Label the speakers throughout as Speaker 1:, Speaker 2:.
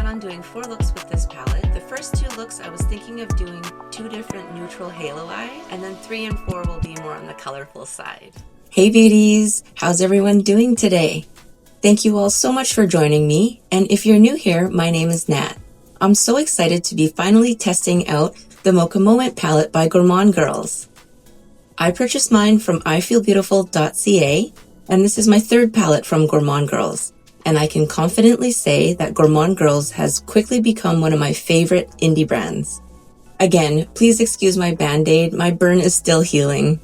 Speaker 1: on doing 4 looks with this palette. The first 2 looks I was thinking of doing 2 different neutral halo eyes, and then 3 and 4 will be more on the colorful side. Hey beauties! How's everyone doing today? Thank you all so much for joining me, and if you're new here, my name is Nat. I'm so excited to be finally testing out the Mocha Moment palette by Gourmande Girls. I purchased mine from ifeelbeautiful.ca, and this is my 3rd palette from Gourmande Girls. And I can confidently say that Gourmande Girls has quickly become one of my favorite indie brands. Again, please excuse my band-aid, my burn is still healing.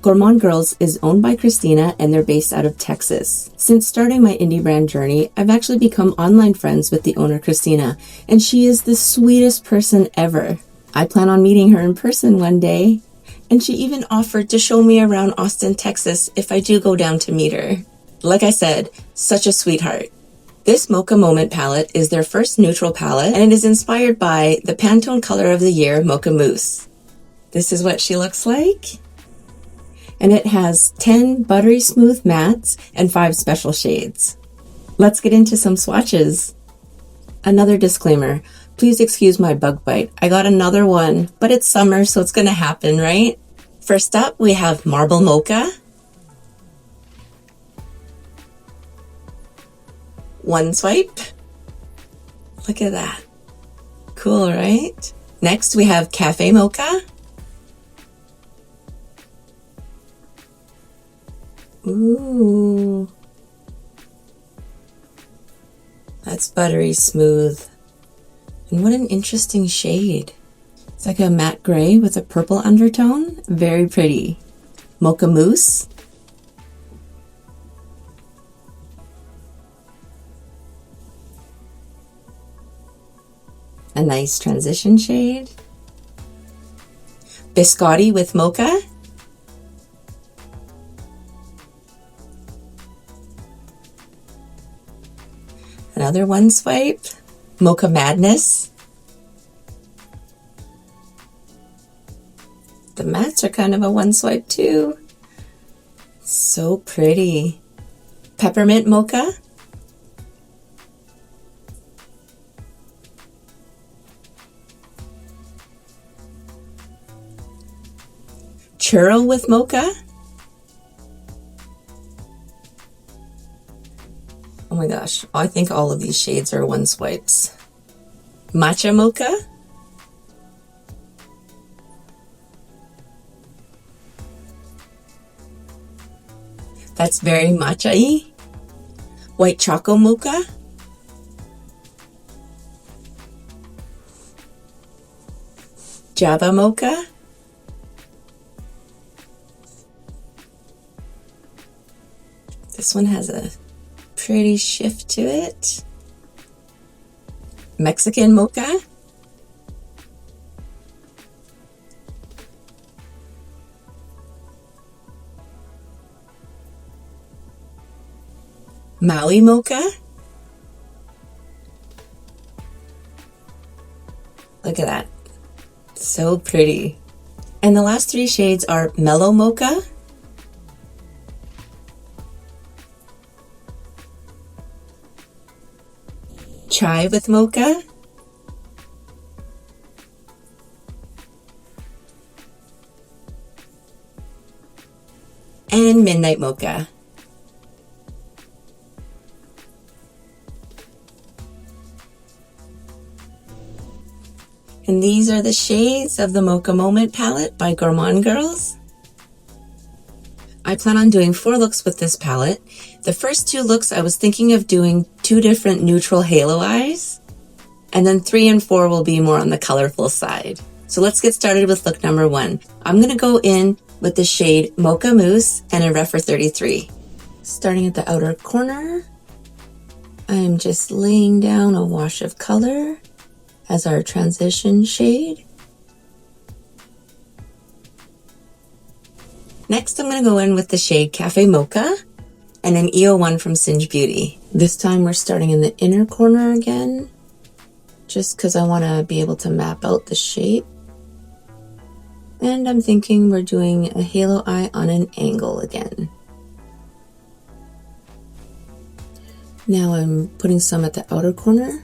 Speaker 1: Gourmande Girls is owned by Christina and they're based out of Texas. Since starting my indie brand journey, I've actually become online friends with the owner Christina, and she is the sweetest person ever. I plan on meeting her in person one day, and she even offered to show me around Austin, Texas if I do go down to meet her. Like I said, such a sweetheart. This Mocha Moment palette is their first neutral palette, and it is inspired by the Pantone color of the year, Mocha Mousse. This is what she looks like. And it has 10 buttery smooth mattes and 5 special shades. Let's get into some swatches. Another disclaimer, please excuse my bug bite. I got another one, but it's summer, so it's gonna happen, right? First up, we have Marble Mocha. One swipe. Look at that. Cool, right? Next, we have Cafe Mocha. Ooh. That's buttery smooth. And what an interesting shade. It's like a matte gray with a purple undertone. Very pretty. Mocha Mousse. A nice transition shade. Biscotti with Mocha. Another one swipe. Mocha Madness. The mattes are kind of a one swipe too. So pretty. Peppermint Mocha. Churro with Mocha. Oh my gosh, I think all of these shades are one swipes. Matcha Mocha. That's very matcha-y. White Choco Mocha. Java Mocha. This one has a pretty shift to it. Mexican Mocha. Maui Mocha. Look at that. So pretty. And the last 3 shades are Mellow Mocha. Chai with Mocha. And Midnight Mocha. And these are the shades of the Mocha Moment palette by Gourmande Girls. I plan on doing 4 looks with this palette. The first 2 looks I was thinking of doing 2 different neutral halo eyes, and then 3 and 4 will be more on the colorful side. So let's get started with look number 1. I'm going to go in with the shade Mocha Mousse and a Rephr 33. Starting at the outer corner, I'm just laying down a wash of color as our transition shade. Next, I'm going to go in with the shade Cafe Mocha and an EO1 from Singe Beauty. This time we're starting in the inner corner again, just because I want to be able to map out the shape. And I'm thinking we're doing a halo eye on an angle again. Now I'm putting some at the outer corner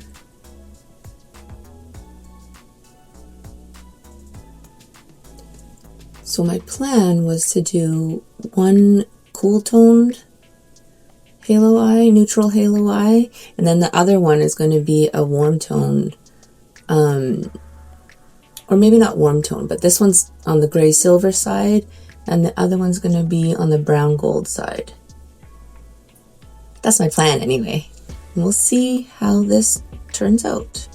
Speaker 1: So my plan was to do one cool toned halo eye, neutral halo eye, and then the other one is going to be a warm toned, or maybe not warm tone, but this one's on the gray silver side, and the other one's going to be on the brown gold side. That's my plan anyway. We'll see how this turns out.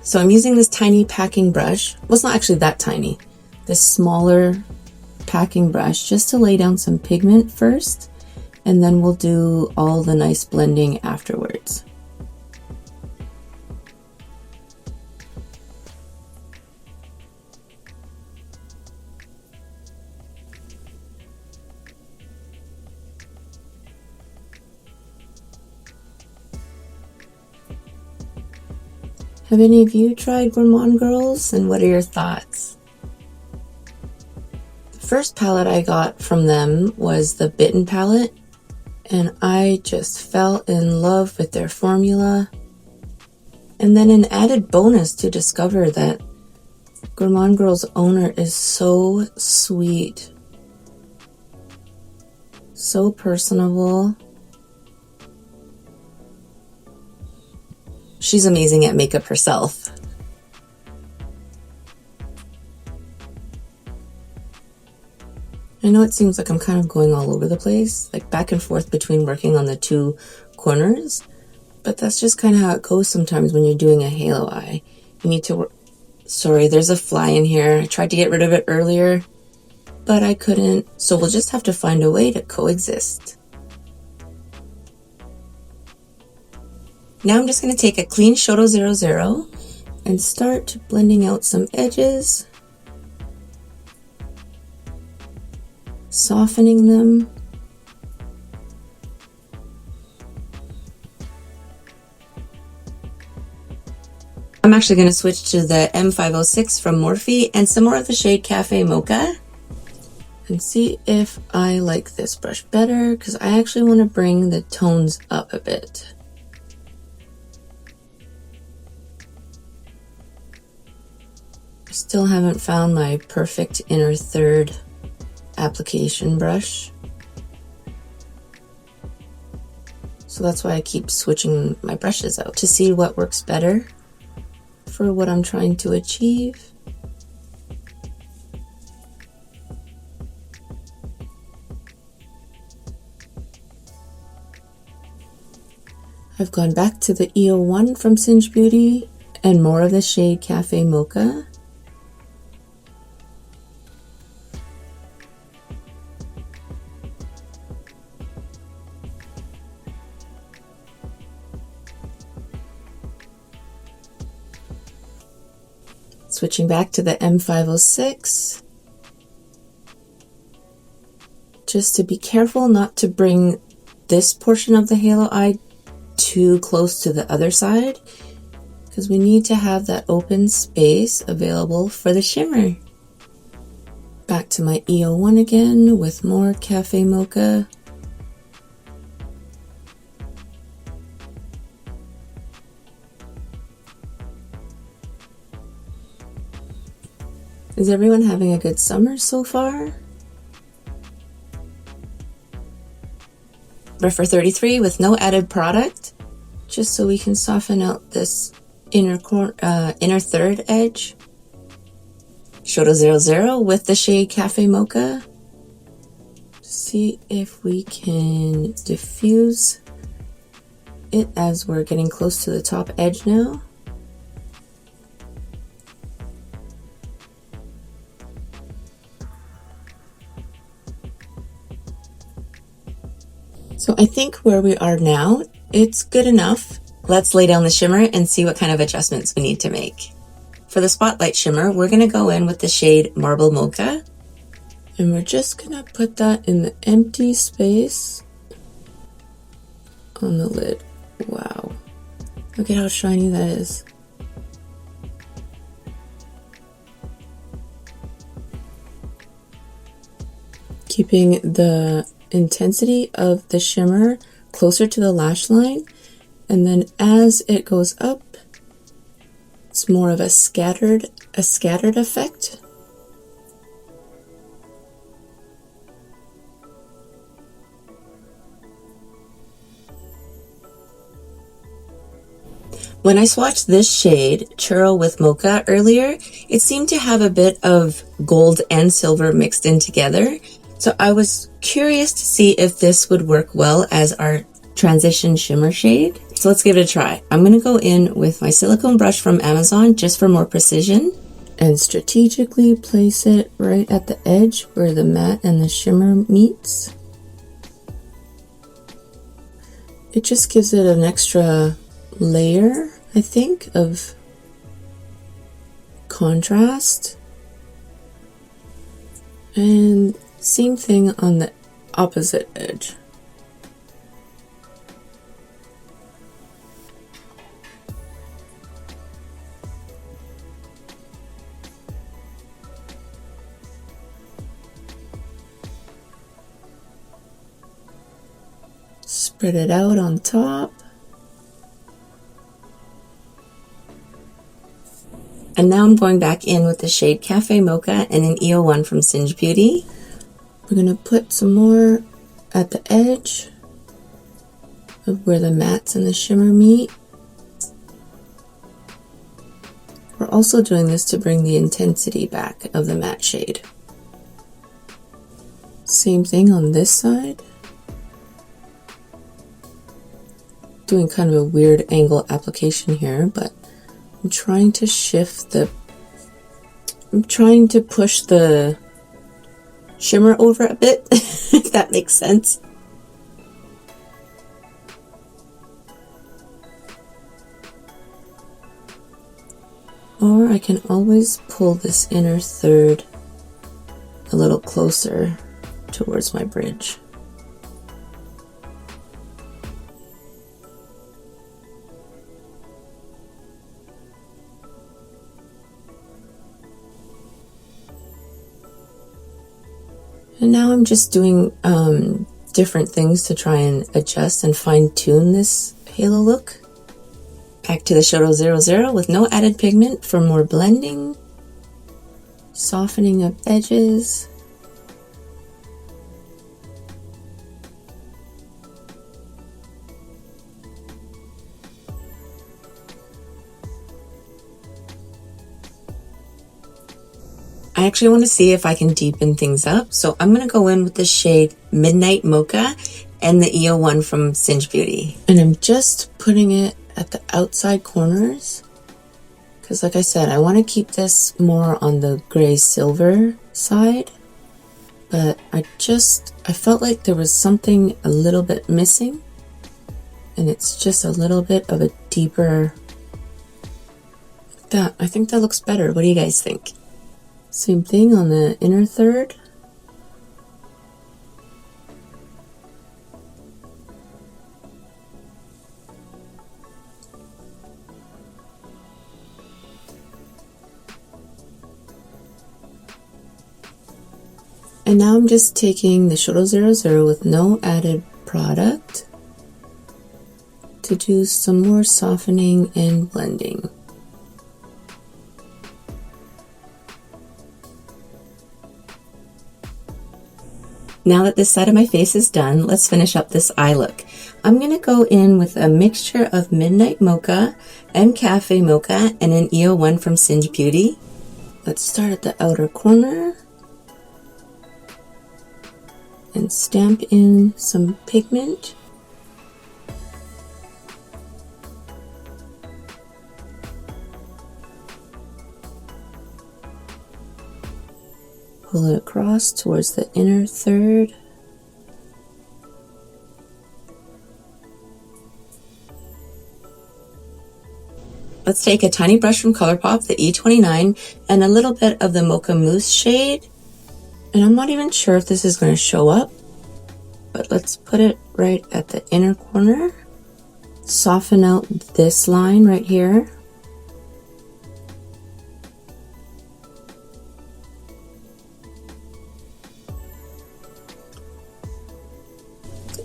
Speaker 1: So I'm using this tiny packing brush. Well, it's not actually that tiny. This smaller packing brush just to lay down some pigment first, and then we'll do all the nice blending afterwards. Have any of you tried Gourmande Girls, and what are your thoughts? The first palette I got from them was the Bitten palette, and I just fell in love with their formula. And then an added bonus to discover that Gourmande Girls owner is so sweet, so personable. She's amazing at makeup herself. I know it seems like I'm kind of going all over the place, like back and forth between working on the two corners, but that's just kind of how it goes sometimes when you're doing a halo eye. You need to work. Sorry, there's a fly in here. I tried to get rid of it earlier, but I couldn't, so we'll just have to find a way to coexist. Now I'm just going to take a clean Churro 00 and start blending out some edges, softening them. I'm actually going to switch to the M506 from Morphe and some more of the shade Cafe Mocha and see if I like this brush better, because I actually want to bring the tones up a bit. Still haven't found my perfect inner third application brush, so that's why I keep switching my brushes out to see what works better for what I'm trying to achieve. I've gone back to the EO1 from Singe Beauty and more of the shade Cafe Mocha. Switching back to the M506, just to be careful not to bring this portion of the halo eye too close to the other side, because we need to have that open space available for the shimmer. Back to my EO1 again with more Cafe Mocha. Is everyone having a good summer so far? Refer 33 with no added product, just so we can soften out this inner third edge. Churro 00 with the shade Cafe Mocha. See if we can diffuse it as we're getting close to the top edge now. So I think where we are now, it's good enough. Let's lay down the shimmer and see what kind of adjustments we need to make. For the spotlight shimmer, we're going to go in with the shade Marble Mocha. And we're just going to put that in the empty space on the lid. Wow. Look at how shiny that is. Keeping the intensity of the shimmer closer to the lash line, and then as it goes up, it's more of a scattered effect. When I swatched this shade, Churro with Mocha earlier, it seemed to have a bit of gold and silver mixed in together. So I was curious to see if this would work well as our transition shimmer shade. So let's give it a try. I'm going to go in with my silicone brush from Amazon just for more precision and strategically place it right at the edge where the matte and the shimmer meets. It just gives it an extra layer, I think, of contrast. And same thing on the opposite edge. Spread it out on top. And now I'm going back in with the shade Cafe Mocha and an EO1 from Singe Beauty. We're going to put some more at the edge of where the mattes and the shimmer meet. We're also doing this to bring the intensity back of the matte shade. Same thing on this side. Doing kind of a weird angle application here, but I'm trying to push the shimmer over a bit, if that makes sense. Or I can always pull this inner third a little closer towards my bridge. And now I'm just doing different things to try and adjust and fine-tune this halo look. Back to the Churro 00 with no added pigment for more blending, softening of edges. I actually want to see if I can deepen things up, so I'm going to go in with the shade Midnight Mocha and the EO1 from Singe Beauty. And I'm just putting it at the outside corners, because like I said, I want to keep this more on the gray silver side, but I felt like there was something a little bit missing, and it's just a little bit of a deeper, I think that looks better. What do you guys think? Same thing on the inner third. And now I'm just taking the Churro 00 with no added product to do some more softening and blending. Now that this side of my face is done, let's finish up this eye look. I'm going to go in with a mixture of Midnight Mocha and Cafe Mocha and an EO1 from Singe Beauty. Let's start at the outer corner and stamp in some pigment. Pull it across towards the inner third. Let's take a tiny brush from ColourPop, the E29, and a little bit of the Mocha Mousse shade. And I'm not even sure if this is going to show up, but let's put it right at the inner corner. Soften out this line right here.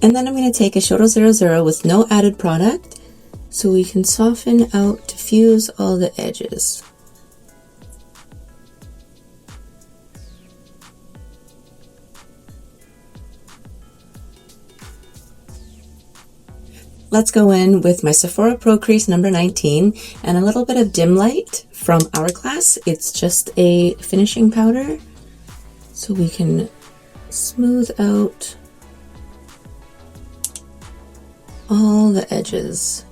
Speaker 1: And then I'm going to take a Churro 00 with no added product so we can soften out, diffuse all the edges. Let's go in with my Sephora Pro Crease number 19 and a little bit of Dim Light from Hourglass. It's just a finishing powder, so we can smooth out all the edges,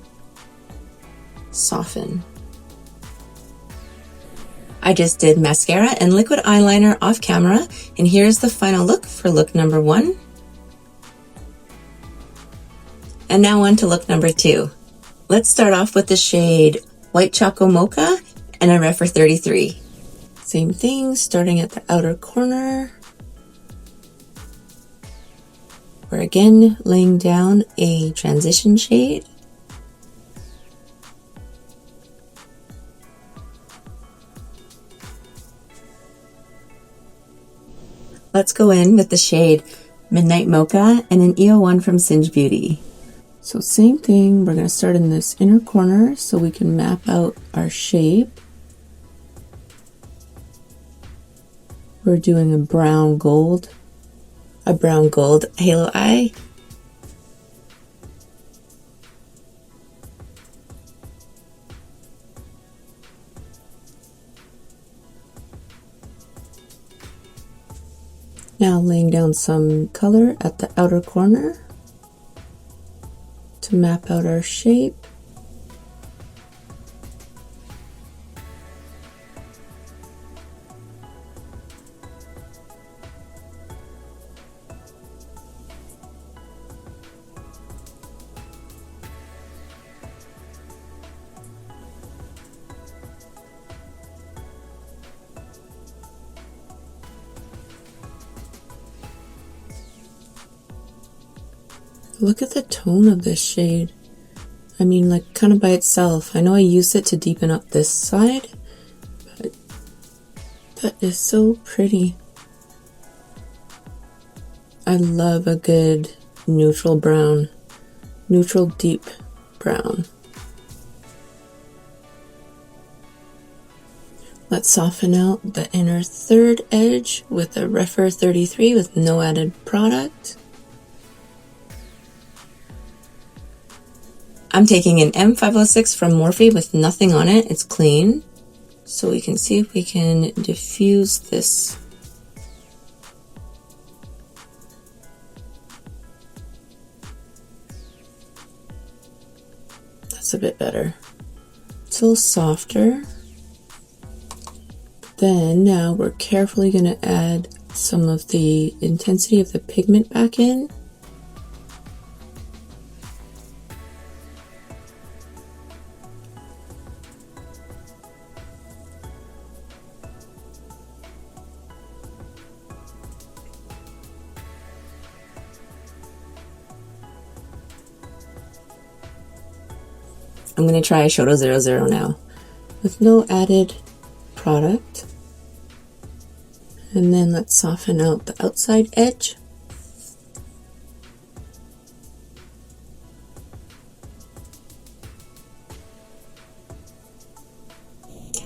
Speaker 1: soften. I just did mascara and liquid eyeliner off camera, and here's the final look for look number 1. And now on to look number 2. Let's start off with the shade White Choco Mocha and a Refer 33. Same thing, starting at the outer corner. We're again laying down a transition shade. Let's go in with the shade Midnight Mocha and an EO1 from Singe Beauty. So same thing, we're going to start in this inner corner so we can map out our shape. We're doing a brown gold halo eye. Now laying down some color at the outer corner to map out our shape. Look at the tone of this shade. I mean, like, kind of by itself. I know I used it to deepen up this side, but that is so pretty. I love a good neutral brown, neutral deep brown. Let's soften out the inner third edge with a Refer 33 with no added product. I'm taking an M506 from Morphe with nothing on it. It's clean. So we can see if we can diffuse this. That's a bit better. It's a little softer. Then now we're carefully going to add some of the intensity of the pigment back in. I'm going to try Eyeshadow 00 now with no added product. And then let's soften out the outside edge.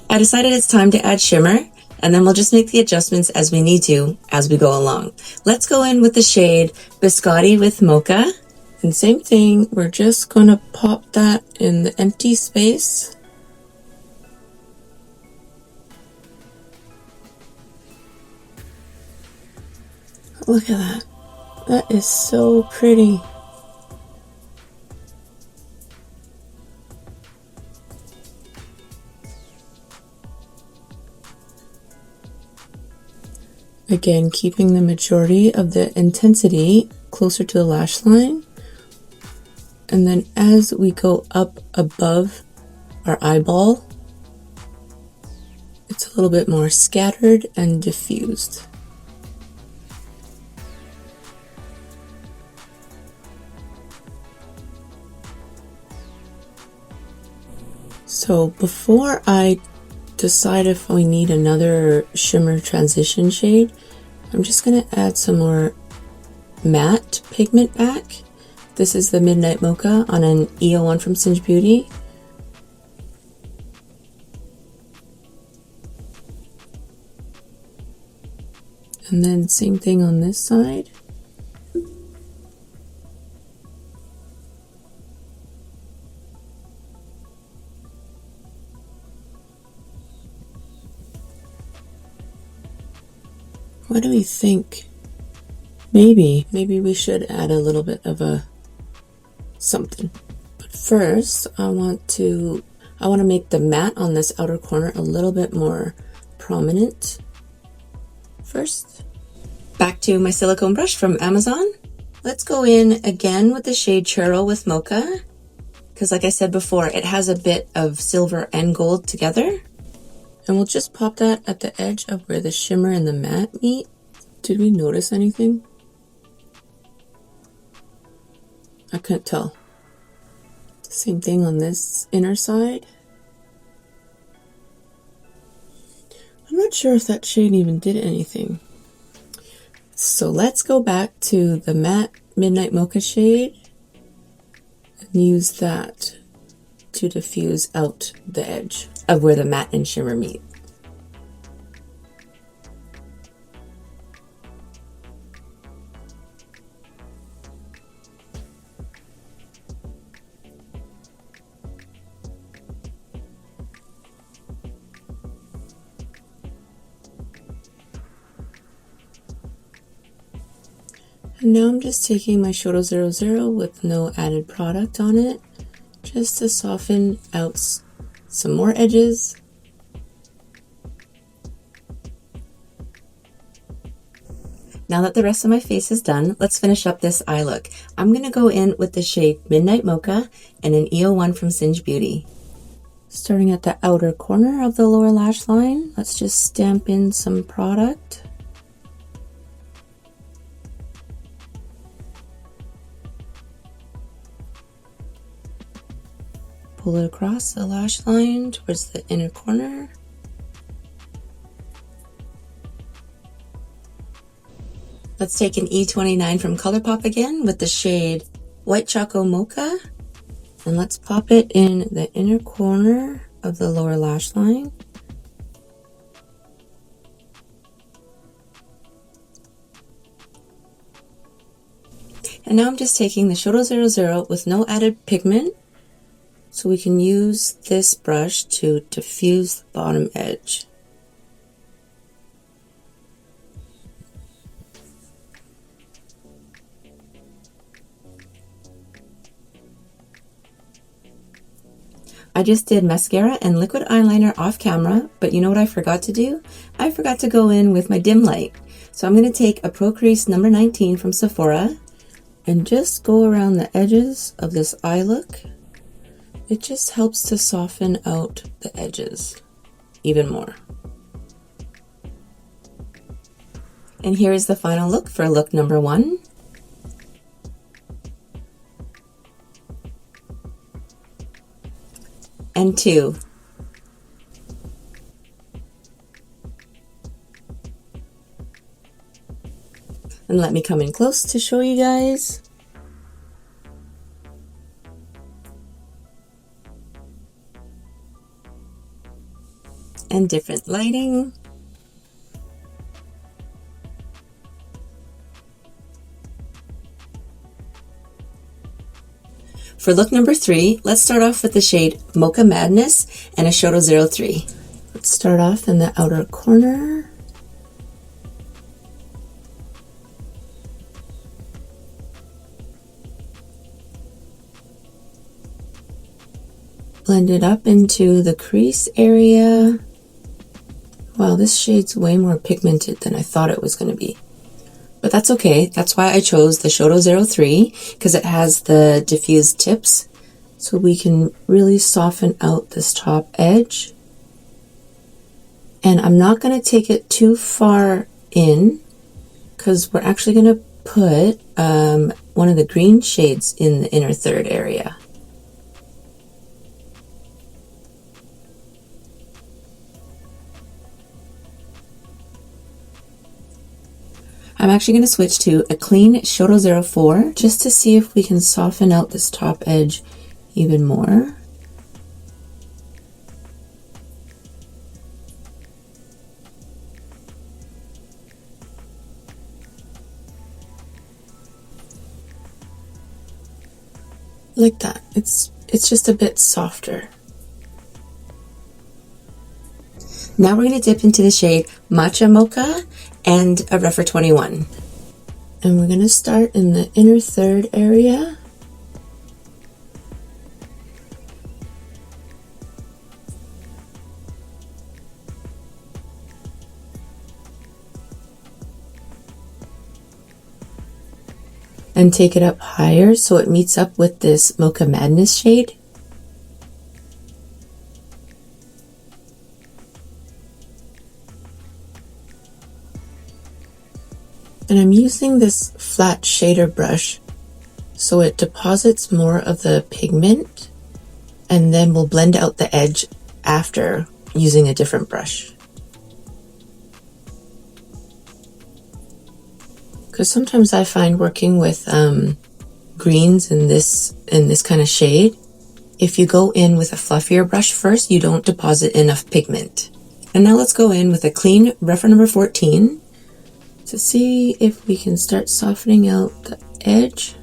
Speaker 1: I decided it's time to add shimmer, and then we'll just make the adjustments as we need to as we go along. Let's go in with the shade Biscotti with Mocha. And same thing, we're just going to pop that in the empty space. Look at that. That is so pretty. Again, keeping the majority of the intensity closer to the lash line. And then as we go up above our eyeball, it's a little bit more scattered and diffused. So before I decide if we need another shimmer transition shade, I'm just going to add some more matte pigment back. This is the Midnight Mocha on an EO1 from Singe Beauty. And then same thing on this side. What do we think? Maybe we should add a little bit of a something. But first, I want to make the matte on this outer corner a little bit more prominent. First, back to my silicone brush from Amazon. Let's go in again with the shade Churro with Mocha, because like I said before, it has a bit of silver and gold together. And we'll just pop that at the edge of where the shimmer and the matte meet. Did we notice anything? I couldn't tell. Same thing on this inner side. I'm not sure if that shade even did anything. So let's go back to the matte Midnight Mocha shade and use that to diffuse out the edge of where the matte and shimmer meet. And now I'm just taking my Choco 00 with no added product on it, just to soften out some more edges. Now that the rest of my face is done, let's finish up this eye look. I'm going to go in with the shade Midnight Mocha and an EO1 from Singe Beauty. Starting at the outer corner of the lower lash line, let's just stamp in some product. Pull it across the lash line towards the inner corner. Let's take an E29 from ColourPop again with the shade White Choco Mocha, and let's pop it in the inner corner of the lower lash line. And now I'm just taking the Choco 00 with no added pigment, so we can use this brush to diffuse the bottom edge. I just did mascara and liquid eyeliner off camera, but you know what I forgot to do? I forgot to go in with my dim light. So I'm going to take a Pro Crease number 19 from Sephora and just go around the edges of this eye look. It just helps to soften out the edges even more. And here is the final look for look number 1. And 2. And let me come in close to show you guys. And different lighting. For look number 3, let's start off with the shade Mocha Madness and a Choco 03. Let's start off in the outer corner. Blend it up into the crease area. Wow, this shade's way more pigmented than I thought it was going to be. But that's okay. That's why I chose the Choco 03, because it has the diffused tips. So we can really soften out this top edge. And I'm not going to take it too far in, because we're actually going to put one of the green shades in the inner third area. I'm actually going to switch to a clean Choco 04 just to see if we can soften out this top edge even more. Like that. It's just a bit softer. Now we're going to dip into the shade Mocha Mocha and a Rephr 21. And we're going to start in the inner third area. And take it up higher so it meets up with this Mocha Madness shade. And I'm using this flat shader brush so it deposits more of the pigment, and then we'll blend out the edge after using a different brush. Because sometimes I find working with greens in this kind of shade, if you go in with a fluffier brush first, you don't deposit enough pigment. And now let's go in with a clean Rephr number 14 to see if we can start softening out the edge.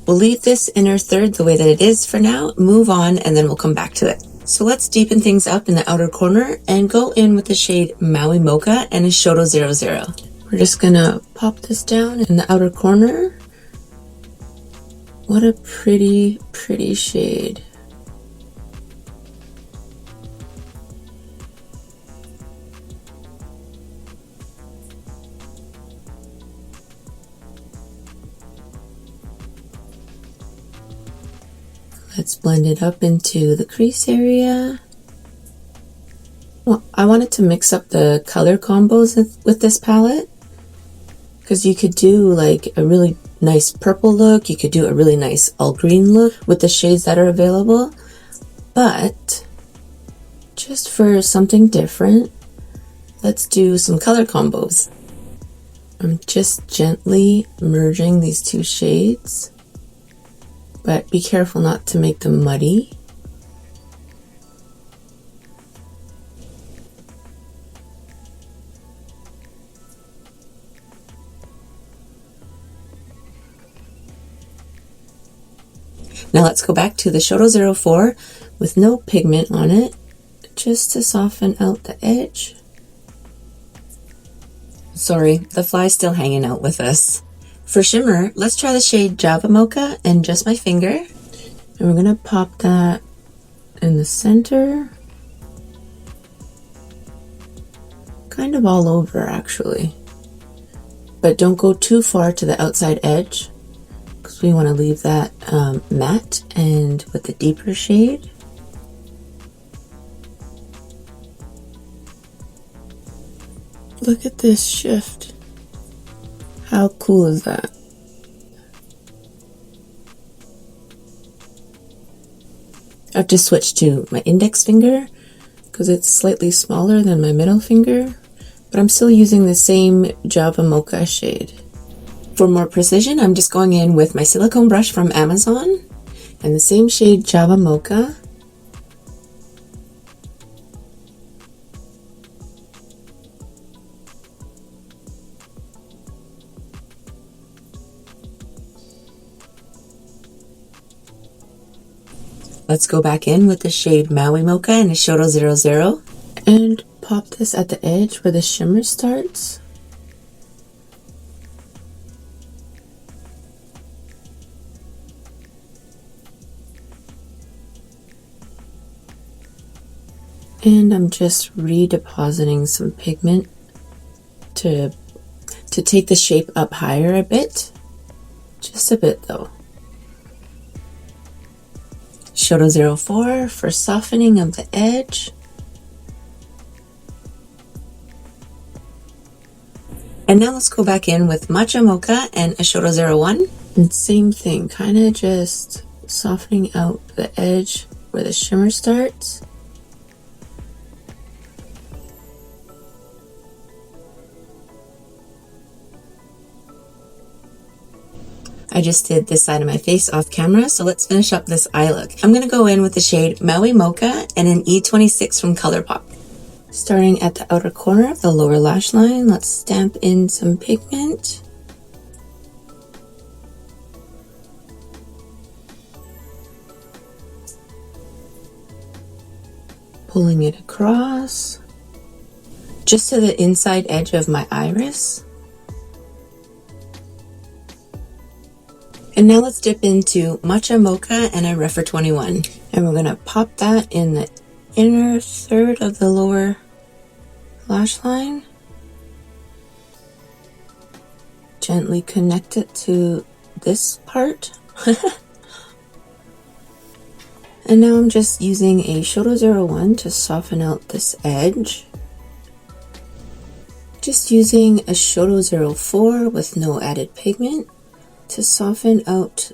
Speaker 1: We'll leave this inner third the way that it is for now, move on, and then we'll come back to it. So let's deepen things up in the outer corner and go in with the shade Maui Mocha and a Churro 00. We're just gonna pop this down in the outer corner. What a pretty, pretty shade. Let's blend it up into the crease area. Well, I wanted to mix up the color combos with this palette, because you could do like a really nice purple look, you could do a really nice all green look with the shades that are available, but just for something different, let's do some color combos. I'm just gently merging these two shades, but be careful not to make them muddy. Now let's go back to the Churro 04 with no pigment on it, just to soften out the edge. Sorry, the fly's still hanging out with us. For shimmer, let's try the shade Java Mocha and Just My Finger. And we're gonna pop that in the center. Kind of all over actually. But don't go too far to the outside edge, because we want to leave that matte and with the deeper shade. Look at this shift. How cool is that? I have to switch to my index finger because it's slightly smaller than my middle finger, but I'm still using the same Java Mocha shade. For more precision, I'm just going in with my silicone brush from Amazon and the same shade Java Mocha. Let's go back in with the shade Maui Mocha and a Churro 00 and pop this at the edge where the shimmer starts. And I'm just redepositing some pigment to take the shape up higher a bit. Just a bit though. Churro 04 for softening of the edge. And now let's go back in with Mocha Mocha and a Churro 01. And same thing, kind of just softening out the edge where the shimmer starts. I just did this side of my face off camera, so let's finish up this eye look. I'm going to go in with the shade Maui Mocha and an E26 from ColourPop. Starting at the outer corner of the lower lash line, let's stamp in some pigment. pulling it across, just to the inside edge of my iris. And now let's dip into Matcha Mocha and a Refer 21. And we're gonna pop that in the inner third of the lower lash line. Gently connect it to this part. And now I'm just using a Choco 01 to soften out this edge. Just using a Choco 04 with no added pigment to soften out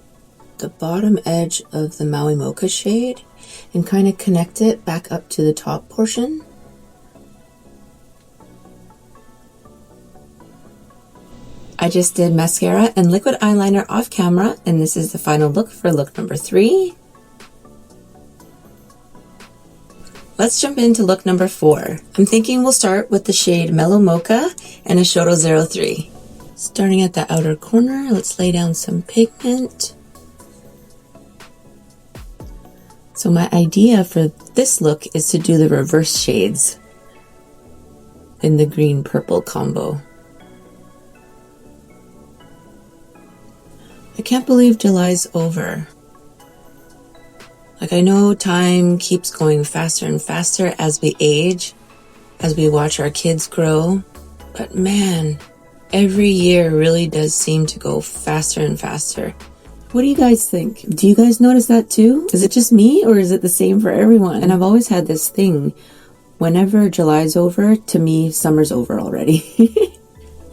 Speaker 1: the bottom edge of the Maui Mocha shade and kind of connect it back up to the top portion. I just did mascara and liquid eyeliner off camera, and this is the final look for look number 3. Let's jump into look number 4. I'm thinking we'll start with the shade Mellow Mocha and a Choco 03. Starting at the outer corner, let's lay down some pigment. So my idea for this look is to do the reverse shades in the green-purple combo. I can't believe July's over. Like, I know time keeps going faster and faster as we age, as we watch our kids grow, but man, every year really does seem to go faster and faster. What do you guys think? Do you guys notice that too? Is it just me, or is it the same for everyone? And I've always had this thing, whenever July's over, to me, summer's over already.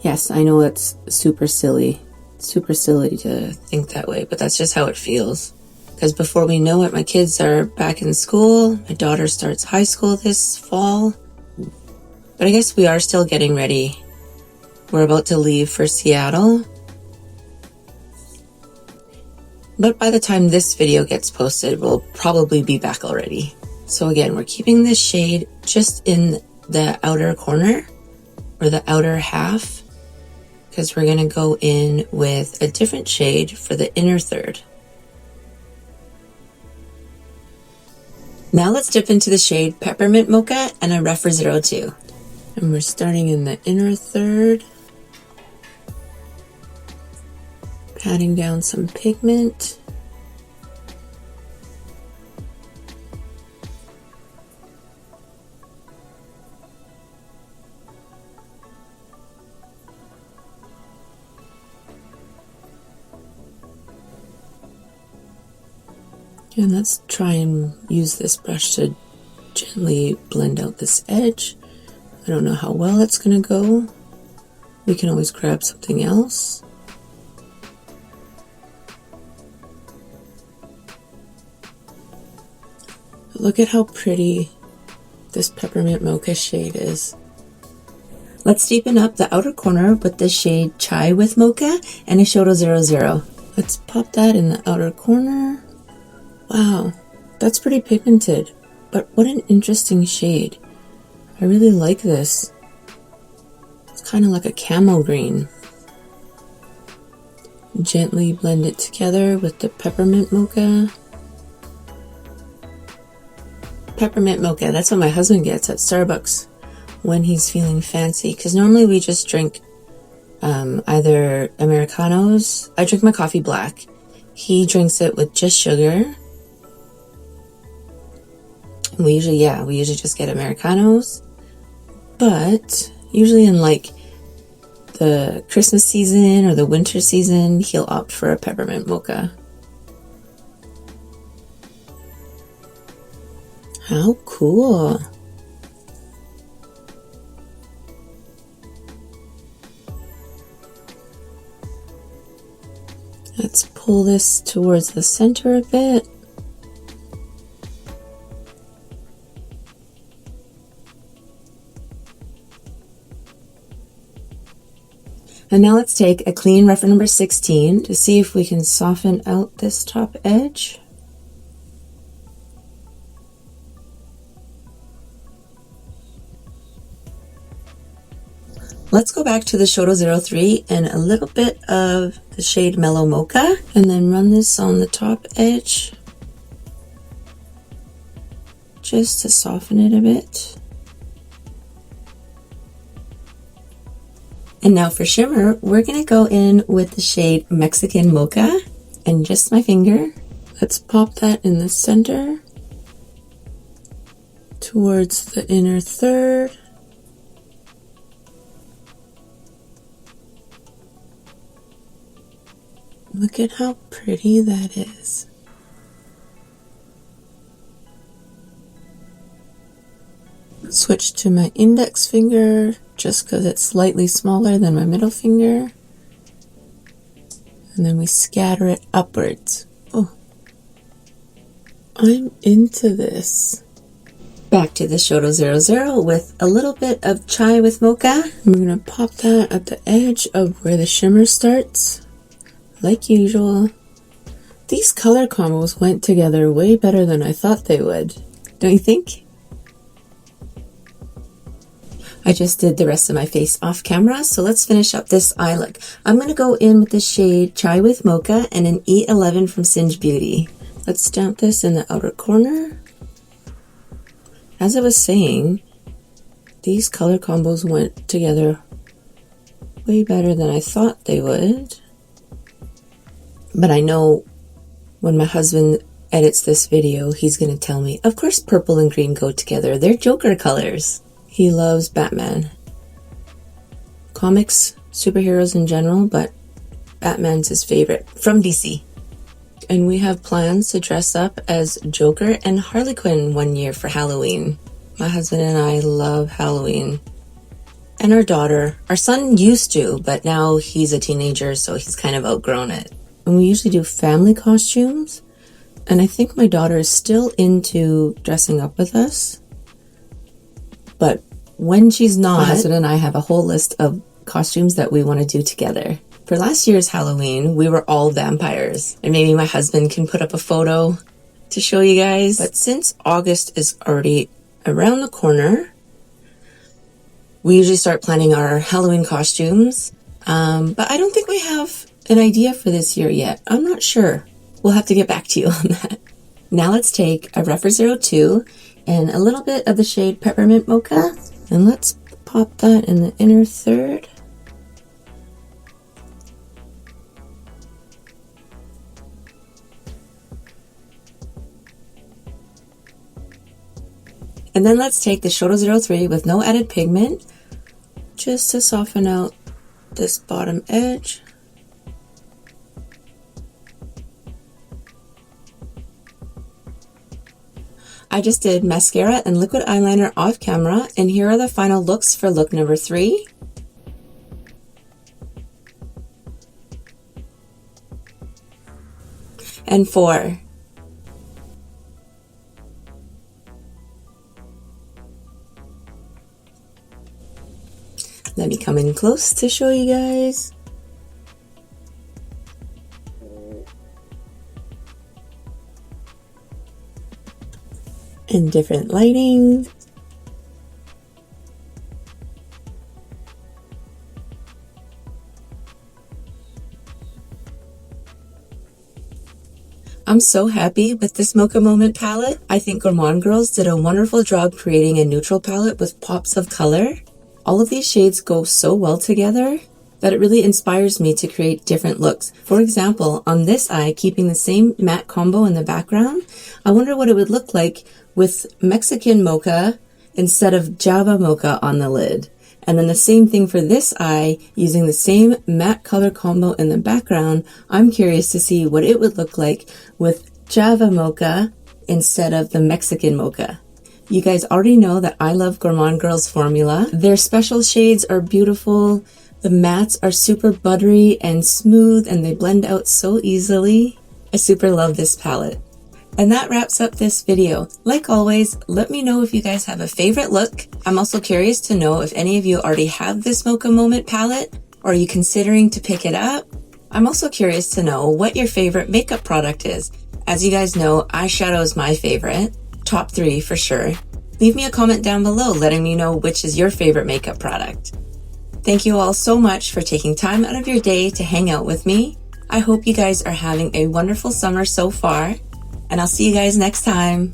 Speaker 1: Yes, I know it's super silly to think that way, but that's just how it feels. Because before we know it, my kids are back in school. My daughter starts high school this fall. But I guess we are still getting ready. We're about to leave for Seattle. But by the time this video gets posted, we'll probably be back already. So again, we're keeping this shade just in the outer corner, or the outer half, because we're going to go in with a different shade for the inner third. Now let's dip into the shade Peppermint Mocha and a Refer 02. And we're starting in the inner third, patting down some pigment. And let's try and use this brush to gently blend out this edge. I don't know how well it's going to go. We can always grab something else. Look at how pretty this Peppermint Mocha shade is. Let's deepen up the outer corner with the shade Chai with Mocha and a Choco 00. Let's pop that in the outer corner. Wow, that's pretty pigmented, but what an interesting shade. I really like this. It's kind of like a camel green. Gently blend it together with the Peppermint Mocha. Peppermint Mocha, that's what my husband gets at Starbucks when he's feeling fancy, because normally we just drink either Americanos. I drink my coffee black. He drinks it with just sugar. And we usually just get Americanos, but usually in like the Christmas season or the winter season, he'll opt for a Peppermint Mocha. How cool. Let's pull this towards the center a bit. And now let's take a clean Refer number 16 to see if we can soften out this top edge. Let's go back to the Choco 03 and a little bit of the shade Mellow Mocha, and then run this on the top edge. just to soften it a bit. And now for shimmer, we're gonna go in with the shade Mexican Mocha and just my finger. Let's pop that in the center towards the inner third. Look at how pretty that is. Switch to my index finger just because it's slightly smaller than my middle finger. And then we scatter it upwards. Oh, I'm into this. Back to the Churro 00 with a little bit of chai with mocha. I'm going to pop that at the edge of where the shimmer starts. Like usual. These color combos went together way better than I thought they would. Don't you think? I just did the rest of my face off camera, so let's finish up this eye look. I'm going to go in with the shade Chai with Mocha and an E11 from Singe Beauty. Let's stamp this in the outer corner. As I was saying, these color combos went together way better than I thought they would. But I know when my husband edits this video, he's going to tell me, of course purple and green go together. They're Joker colors. He loves Batman. Comics, superheroes in general, but Batman's his favorite from DC. And we have plans to dress up as Joker and Harley Quinn one year for Halloween. My husband and I love Halloween. And our daughter. Our son used to, but now he's a teenager, so he's kind of outgrown it. And we usually do family costumes. And I think my daughter is still into dressing up with us. But when she's not, my husband and I have a whole list of costumes that we want to do together. For last year's Halloween, we were all vampires. And maybe my husband can put up a photo to show you guys. But since August is already around the corner, we usually start planning our Halloween costumes. But I don't think we have an idea for this year yet. I'm not sure. We'll have to get back to you on that. Now let's take a Rephr 02 and a little bit of the shade Peppermint Mocha, and let's pop that in the inner third. And then let's take the Churro 03 with no added pigment, just to soften out this bottom edge. I just did mascara and liquid eyeliner off camera, and here are the final looks for look number 3. And 4. Let me come in close to show you guys. In different lighting. I'm so happy with this Mocha Moment palette. I think Gourmande Girls did a wonderful job creating a neutral palette with pops of color. All of these shades go so well together that it really inspires me to create different looks. For example, on this eye, keeping the same matte combo in the background, I wonder what it would look like with Mexican Mocha instead of Java Mocha on the lid. And then the same thing for this eye, using the same matte color combo in the background. I'm curious to see what it would look like with Java Mocha instead of the Mexican Mocha. You guys already know that I love Gourmande Girls formula. Their special shades are beautiful. The mattes are super buttery and smooth, and they blend out so easily. I super love this palette. And that wraps up this video. Like always, let me know if you guys have a favorite look. I'm also curious to know if any of you already have this Mocha Moment palette, or are you considering to pick it up? I'm also curious to know what your favorite makeup product is. As you guys know, eyeshadow is my favorite. Top 3 for sure. Leave me a comment down below letting me know which is your favorite makeup product. Thank you all so much for taking time out of your day to hang out with me. I hope you guys are having a wonderful summer so far, and I'll see you guys next time.